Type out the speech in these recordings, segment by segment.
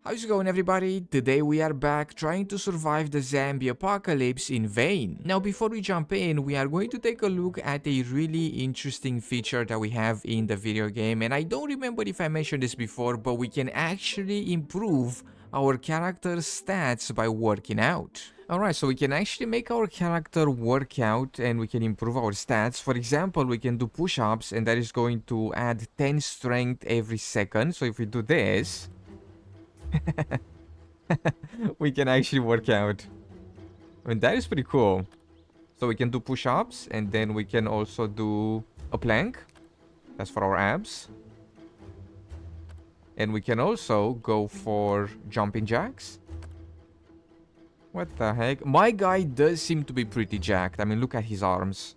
How's it going, everybody? Today we are back trying to survive the zombie apocalypse in Vane. Now before we jump in, we are going to take a look at a really interesting feature that we have in the video game, and I don't remember if I mentioned this before, but we can actually improve our character's stats by working out. Alright, so we can actually make our character work out and we can improve our stats. For example, we can do push-ups and that is going to add 10 strength every second. So if we do this, we can actually work out. I mean, that is pretty cool. So we can do push-ups and then we can also do a plank. That's for our abs. And we can also go for jumping jacks. What the heck? My guy does seem to be pretty jacked. I mean, look at his arms.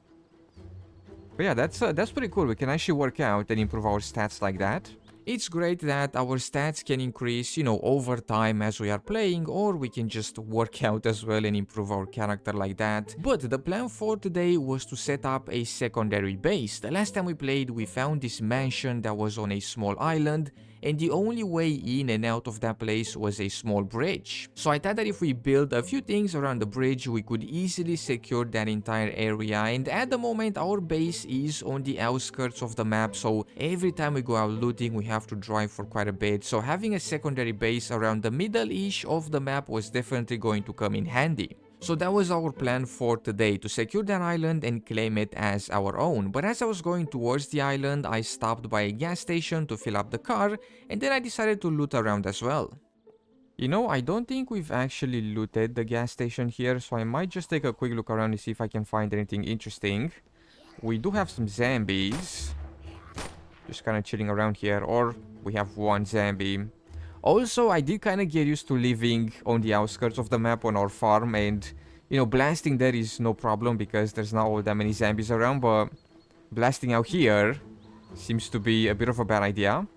But yeah, that's pretty cool. We can actually work out and improve our stats like that. It's great that our stats can increase, over time as we are playing, or we can just work out as well and improve our character like that. But the plan for today was to set up a secondary base. The last time we played, we found this mansion that was on a small island, and the only way in and out of that place was a small bridge. So I thought that if we build a few things around the bridge, we could easily secure that entire area, and at the moment our base is on the outskirts of the map, so every time we go out looting we have to drive for quite a bit, so having a secondary base around the middle-ish of the map was definitely going to come in handy. So that was our plan for today, to secure that island and claim it as our own. But as I was going towards the island, I stopped by a gas station to fill up the car, and then I decided to loot around as well. I don't think we've actually looted the gas station here, so I might just take a quick look around and see if I can find anything interesting. We do have some zombies just kind of chilling around here, or we have one zombie. Also, I did kind of get used to living on the outskirts of the map on our farm, and, blasting there is no problem because there's not all that many zombies around, but blasting out here seems to be a bit of a bad idea.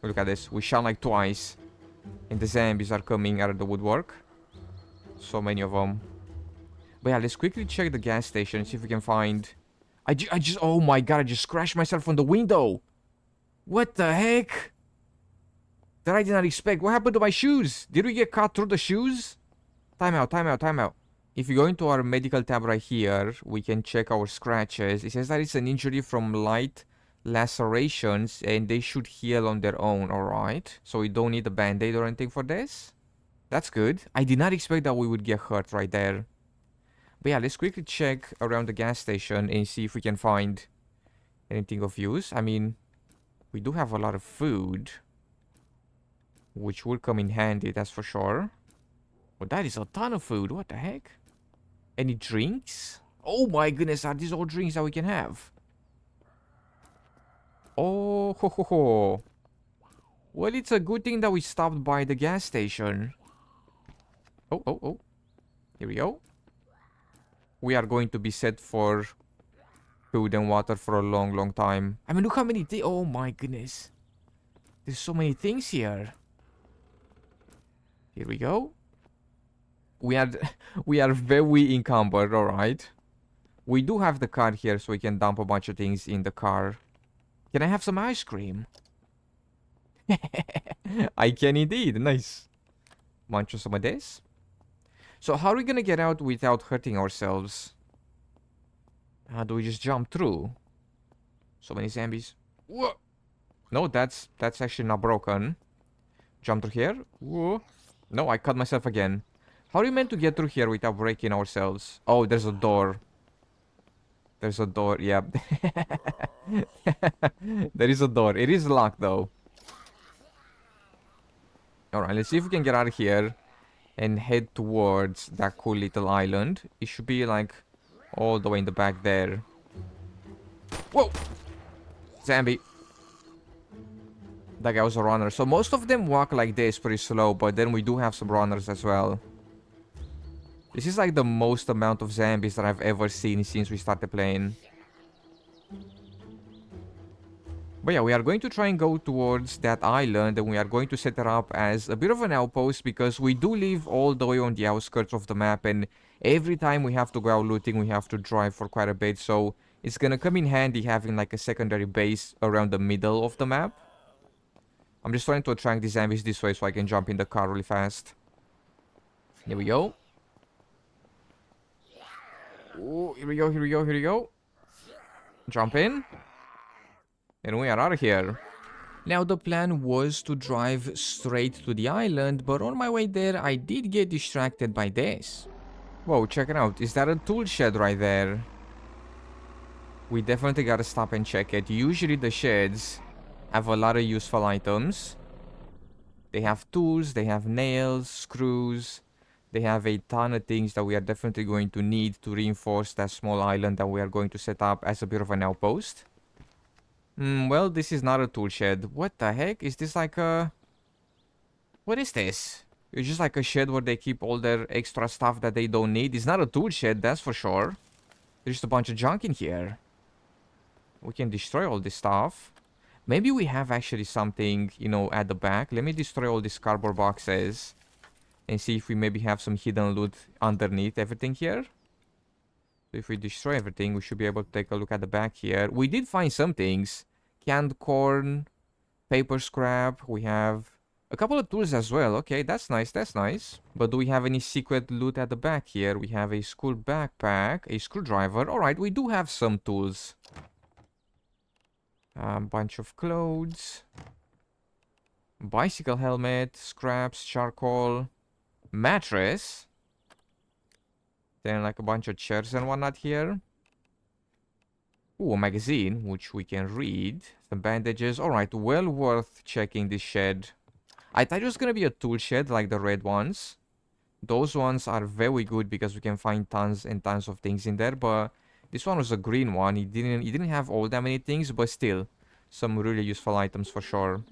Look at this, we shot like twice, and the zombies are coming out of the woodwork. So many of them. But yeah, let's quickly check the gas station, see if we can find... oh my god, I just crashed myself on the window! What the heck? That I did not expect. What happened to my shoes? Did we get caught through the shoes? Time out. If we go into our medical tab right here, we can check our scratches. It says that it's an injury from light lacerations and they should heal on their own, alright? So we don't need a band-aid or anything for this. That's good. I did not expect that we would get hurt right there. But yeah, let's quickly check around the gas station and see if we can find anything of use. I mean, we do have a lot of food, which will come in handy, that's for sure. Well, that is a ton of food. What the heck? Any drinks? Oh my goodness, are these all drinks that we can have? Oh, ho, ho, ho. Well, it's a good thing that we stopped by the gas station. Oh. Here we go. We are going to be set for food and water for a long, long time. I mean, look how many things. Oh my goodness. There's so many things here. Here we go. We are very encumbered, alright. We do have the car here, so we can dump a bunch of things in the car. Can I have some ice cream? I can indeed. Nice. Munch on some of this. So how are we gonna get out without hurting ourselves? How do we just jump through? So many zombies. Whoa. No, that's actually not broken. Jump through here. Whoa. No, I cut myself again. How are we meant to get through here without breaking ourselves? Oh, there's a door. There's a door, yeah. There is a door. It is locked, though. Alright, let's see if we can get out of here and head towards that cool little island. It should be, like, all the way in the back there. Whoa! Zombie. That guy was a runner. So most of them walk like this, pretty slow, but then we do have some runners as well. This is like the most amount of zombies that I've ever seen since we started playing. But yeah, we are going to try and go towards that island, and we are going to set it up as a bit of an outpost because we do live all the way on the outskirts of the map, and every time we have to go out looting, we have to drive for quite a bit, so it's gonna come in handy having like a secondary base around the middle of the map. I'm just trying to attract the zombies this way so I can jump in the car really fast. Here we go. Oh, here we go, here we go, here we go. Jump in. And we are out of here. Now the plan was to drive straight to the island, but on my way there I did get distracted by this. Whoa, check it out. Is that a tool shed right there? We definitely gotta stop and check it. Usually the sheds have a lot of useful items. They have tools, they have nails, screws. They have a ton of things that we are definitely going to need to reinforce that small island that we are going to set up as a bit of an outpost. Well, this is not a tool shed. What the heck? Is this like a... What is this? It's just like a shed where they keep all their extra stuff that they don't need. It's not a tool shed, that's for sure. There's just a bunch of junk in here. We can destroy all this stuff. Maybe we have actually something, you know, at the back. Let me destroy all these cardboard boxes. And see if we maybe have some hidden loot underneath everything here. So if we destroy everything, we should be able to take a look at the back here. We did find some things. Canned corn, paper scrap. We have a couple of tools as well. Okay, that's nice, that's nice. But do we have any secret loot at the back here? We have a school backpack, a screwdriver. Alright, we do have some tools. A bunch of clothes. Bicycle helmet, scraps, charcoal, mattress. Then like a bunch of chairs and whatnot here. Ooh, a magazine, which we can read. Some bandages. Alright, well worth checking this shed. I thought it was gonna be a tool shed like the red ones. Those ones are very good because we can find tons and tons of things in there. But this one was a green one. It didn't have all that many things, but still. Some really useful items for sure.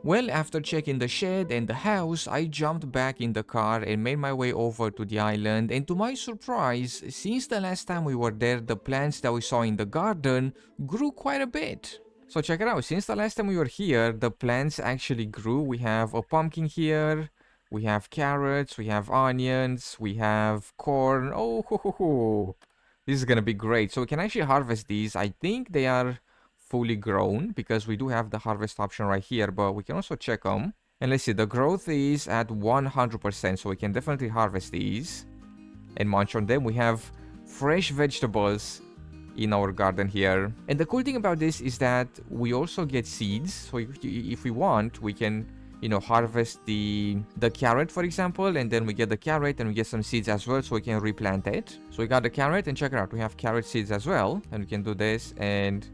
Well, after checking the shed and the house, I jumped back in the car and made my way over to the island, and to my surprise, since the last time we were there, the plants that we saw in the garden grew quite a bit. So check it out, since the last time we were here, the plants actually grew. We have a pumpkin here, we have carrots, we have onions, we have corn. Oh, ho, ho, ho. This is gonna be great. So we can actually harvest these. I think they are fully grown because we do have the harvest option right here, but we can also check them. And let's see, the growth is at 100%, so we can definitely harvest these and munch on them. We have fresh vegetables in our garden here. And the cool thing about this is that we also get seeds. So if we want, we can, you know, harvest the carrot, for example, and then we get the carrot and we get some seeds as well, so we can replant it. So we got the carrot, and check it out, we have carrot seeds as well, and we can do this, and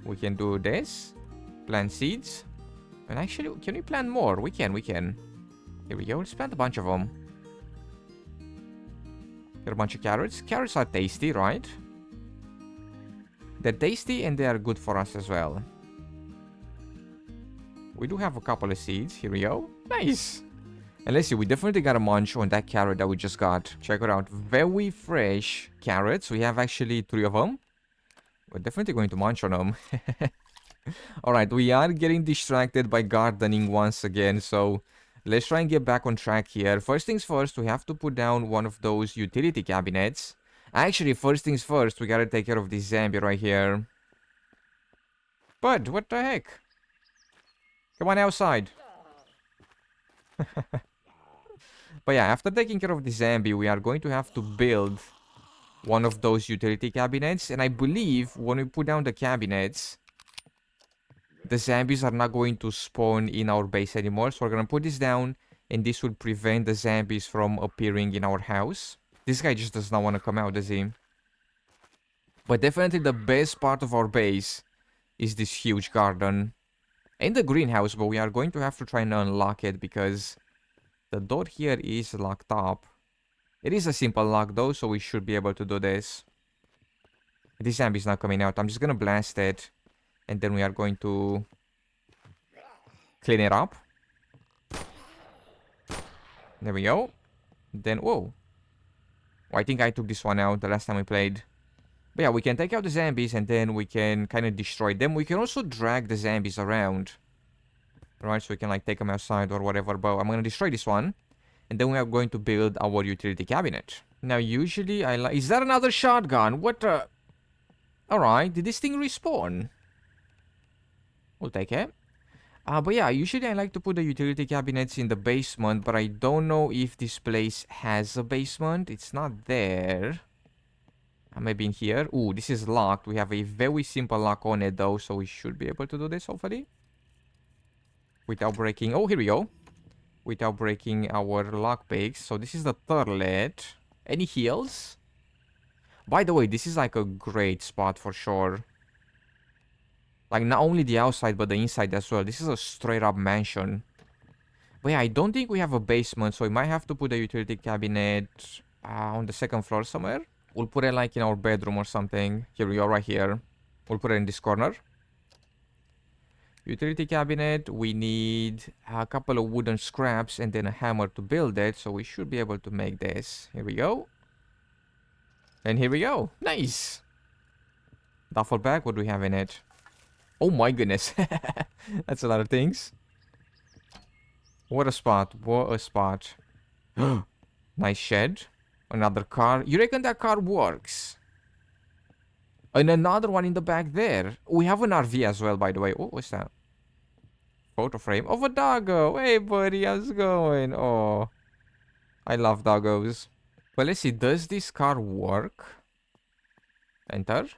we can do this, plant seeds, and actually, can we plant more? We can. Here we go, let's plant a bunch of them. Get a bunch of carrots. Carrots are tasty, right? They're tasty and they are good for us as well. We do have a couple of seeds. Here we go. Nice. And let's see, we definitely got a munch on that carrot that we just got. Check it out. Very fresh carrots. We have actually 3 of them. We're definitely going to munch on them. Alright, we are getting distracted by gardening once again. So let's try and get back on track here. First things first, we have to put down one of those utility cabinets. Actually, first things first, we gotta take care of this zombie right here. Bud, what the heck? Come on outside. But yeah, after taking care of the zombie, we are going to have to build one of those utility cabinets. And I believe when we put down the cabinets, the zombies are not going to spawn in our base anymore. So we're going to put this down, and this will prevent the zombies from appearing in our house. This guy just does not want to come out, does he? But definitely the best part of our base is this huge garden. And the greenhouse, but we are going to have to try and unlock it because the door here is locked up. It is a simple lock though, so we should be able to do this. This zombie's not coming out. I'm just gonna blast it. And then we are going to clean it up. There we go. Then, whoa. Oh, I think I took this one out the last time we played. But yeah, we can take out the zombies and then we can kind of destroy them. We can also drag the zombies around. Right, so we can like take them outside or whatever. But I'm gonna destroy this one. And then we are going to build our utility cabinet. Now, usually I like... Is that another shotgun? What the... Alright, did this thing respawn? We'll take it. But yeah, usually I like to put the utility cabinets in the basement, but I don't know if this place has a basement. It's not there. Maybe in here. Ooh, this is locked. We have a very simple lock on it though, so we should be able to do this hopefully. Without breaking... Oh, here we go. Without breaking our lockpicks. So this is the toilet. Any heals? By the way, this is like a great spot for sure. Like not only the outside, but the inside as well. This is a straight up mansion. But yeah, I don't think we have a basement, so we might have to put a utility cabinet on the second floor somewhere. We'll put it like in our bedroom or something. Here we go, right here. We'll put it in this corner. Utility cabinet. We need a couple of wooden scraps and then a hammer to build it. So we should be able to make this. Here we go. And here we go. Nice. Duffel bag. What do we have in it? Oh my goodness. That's a lot of things. What a spot. What a spot. Nice shed. Another car. You reckon that car works? And another one in the back there. We have an RV as well, by the way. Oh, what's that? Photo frame of a doggo. Hey, buddy. How's it going? Oh. I love doggos. Well, let's see. Does this car work? Enter.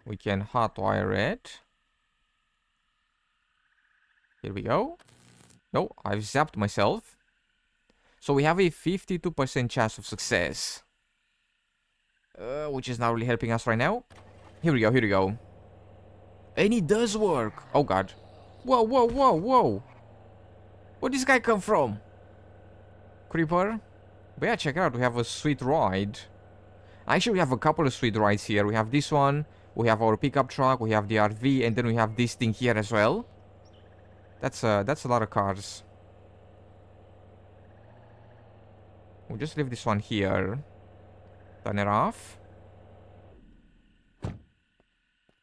We can hotwire it. Here we go. No, I've zapped myself. So we have a 52% chance of success. Which is not really helping us right now. Here we go, here we go. And it does work. Oh god. Whoa, whoa, whoa, whoa. Where'd this guy come from? Creeper. But yeah, check it out. We have a sweet ride. Actually, we have a couple of sweet rides here. We have this one. We have our pickup truck. We have the RV. And then we have this thing here as well. That's a lot of cars. We'll just leave this one here. Turn it off.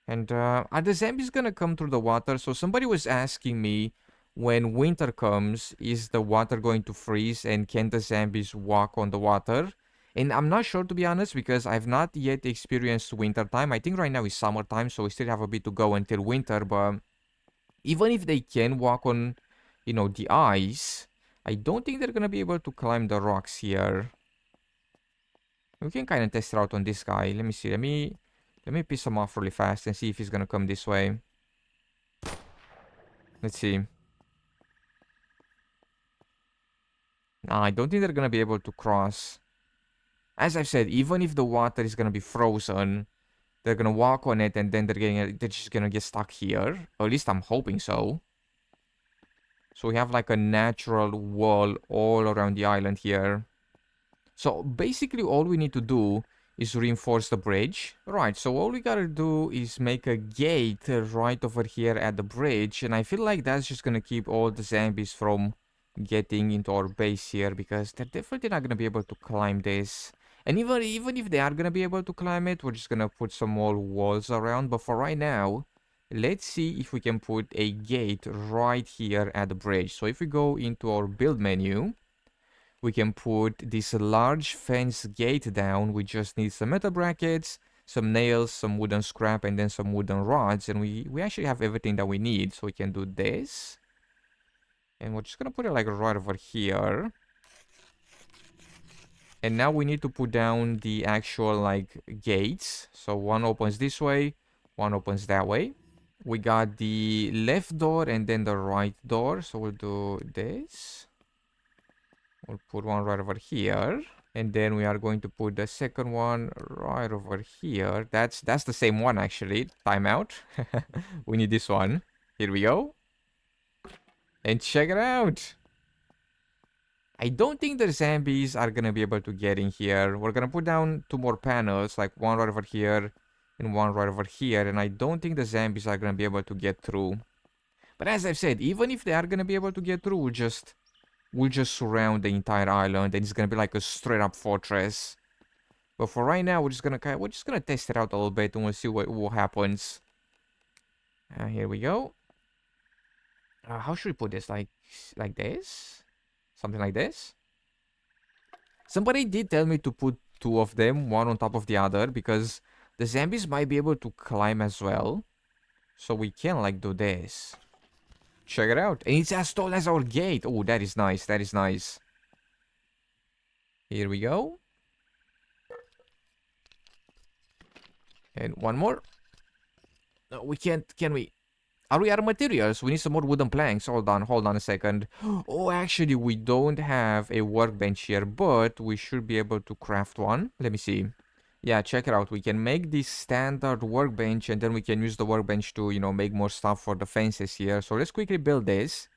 And are the zombies gonna come through the water? So somebody was asking me, when winter comes, is the water going to freeze and can the zombies walk on the water? And I'm not sure, to be honest, because I've not yet experienced winter time. I think right now is summertime, so we still have a bit to go until winter. But even if they can walk on, you know, the ice, I don't think they're gonna be able to climb the rocks here. We can kind of test it out on this guy. Let me see. Let me piss him off really fast and see if he's gonna come this way. Let's see. Nah, I don't think they're gonna be able to cross. As I've said, even if the water is gonna be frozen, they're gonna walk on it and then they're just gonna get stuck here. Or at least I'm hoping so. So we have like a natural wall all around the island here. So basically all we need to do is reinforce the bridge. Right, so all we gotta do is make a gate right over here at the bridge. And I feel like that's just gonna keep all the zombies from getting into our base here, because they're definitely not gonna be able to climb this. And even if they are gonna be able to climb it, we're just gonna put some more walls around. But for right now, let's see if we can put a gate right here at the bridge. So if we go into our build menu, we can put this large fence gate down. We just need some metal brackets, some nails, some wooden scrap, and then some wooden rods. And we actually have everything that we need. So we can do this. And we're just gonna put it like right over here. And now we need to put down the actual like gates. So one opens this way, one opens that way. We got the left door and then the right door. So we'll do this. We'll put one right over here. And then we are going to put the second one right over here. That's the same one actually. Timeout. We need this one. Here we go. And check it out. I don't think the zombies are gonna be able to get in here. We're gonna put down 2 more panels, like one right over here and one right over here. And I don't think the zombies are gonna be able to get through. But as I've said, even if they are gonna be able to get through, we'll just surround the entire island, and it's gonna be like a straight up fortress. But for right now, we're just gonna test it out a little bit, and we'll see what happens. Here we go. How should we put this? Like this? Something like this? Somebody did tell me to put 2 of them, one on top of the other, because the zombies might be able to climb as well. So we can like do this. Check it out. And it's as tall as our gate. Oh, that is nice. That is nice. Here we go. And one more. No, we can't. Can we? Are we out of materials? We need some more wooden planks. Hold on a second. Oh, actually, we don't have a workbench here, but we should be able to craft one. Let me see. Yeah, check it out. We can make this standard workbench, and then we can use the workbench to, you know, make more stuff for the fences here. So let's quickly build this,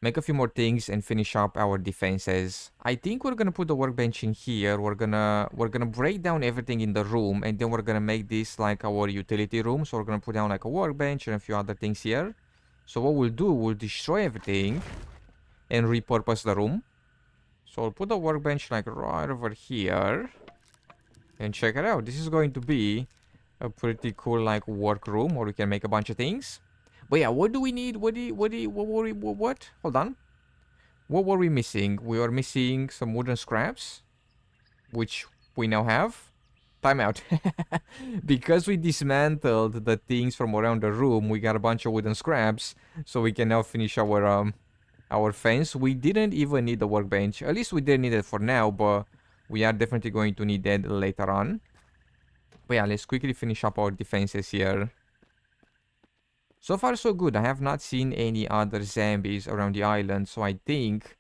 make a few more things, and finish up our defenses. I think we're gonna put the workbench in here. We're gonna break down everything in the room, and then we're gonna make this like our utility room. So we're gonna put down like a workbench and a few other things here. So what we'll do, we'll destroy everything and repurpose the room. So I'll put the workbench like right over here. And check it out. This is going to be a pretty cool like workroom where we can make a bunch of things. But yeah, what do we need? What? Hold on. What were we missing? We were missing some wooden scraps, which we now have. Time out. Because we dismantled the things from around the room, we got a bunch of wooden scraps, so we can now finish our fence. We didn't even need the workbench. At least we didn't need it for now, but we are definitely going to need that later on. But yeah, let's quickly finish up our defenses here. So far, so good. I have not seen any other zombies around the island, so I think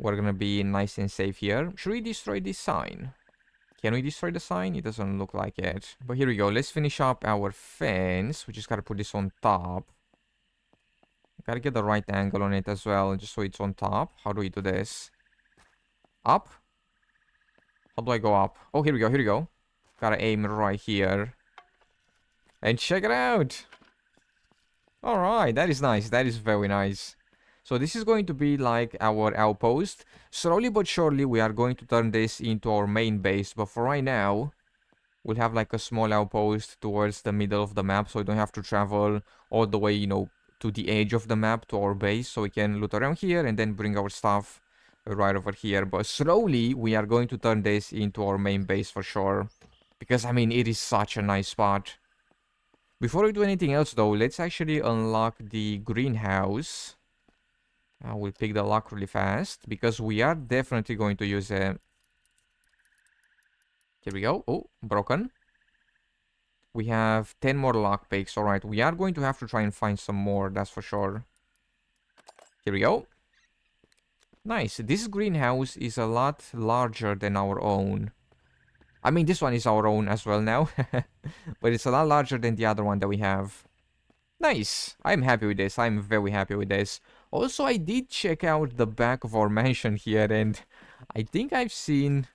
we're gonna be nice and safe here. Should we destroy this sign? Can we destroy the sign? It doesn't look like it. But here we go. Let's finish up our fence. We just gotta put this on top. Gotta get the right angle on it as well, just so it's on top. How do we do this? Up? How do I go up? Oh, here we go, here we go. Gotta aim right here. And check it out! Alright, that is nice. That is very nice. So this is going to be like our outpost. Slowly but surely we are going to turn this into our main base. But for right now, we'll have like a small outpost towards the middle of the map. So we don't have to travel all the way, you know, to the edge of the map to our base. So we can loot around here and then bring our stuff right over here. But slowly we are going to turn this into our main base for sure. Because I mean, it is such a nice spot. Before we do anything else though, let's actually unlock the greenhouse. We'll pick the lock really fast because we are definitely going to use it. Here we go. Oh, broken. We have 10 more lockpicks. Alright, we are going to have to try and find some more, that's for sure. Here we go. Nice. This greenhouse is a lot larger than our own. I mean, this one is our own as well now. But it's a lot larger than the other one that we have. Nice. I'm happy with this. I'm very happy with this. Also, I did check out the back of our mansion here, and I think I've seen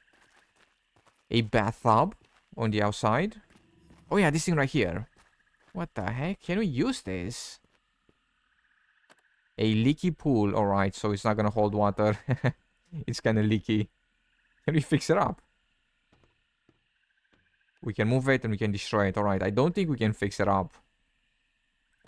a bathtub on the outside. Oh yeah, this thing right here. What the heck? Can we use this? A leaky pool. Alright, so it's not gonna hold water. It's kind of leaky. Can we fix it up? We can move it and we can destroy it. Alright, I don't think we can fix it up.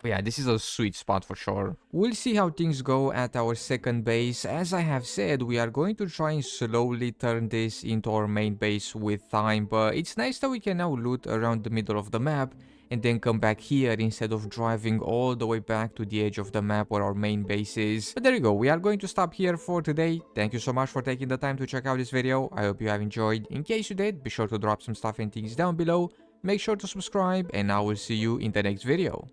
But yeah, this is a sweet spot for sure. We'll see how things go at our second base. As I have said, we are going to try and slowly turn this into our main base with time. But it's nice that we can now loot around the middle of the map and then come back here instead of driving all the way back to the edge of the map where our main base is. But there you go, we are going to stop here for today. Thank you so much for taking the time to check out this video. I hope you have enjoyed. In case you did, be sure to drop some stuff and things down below. Make sure to subscribe and I will see you in the next video.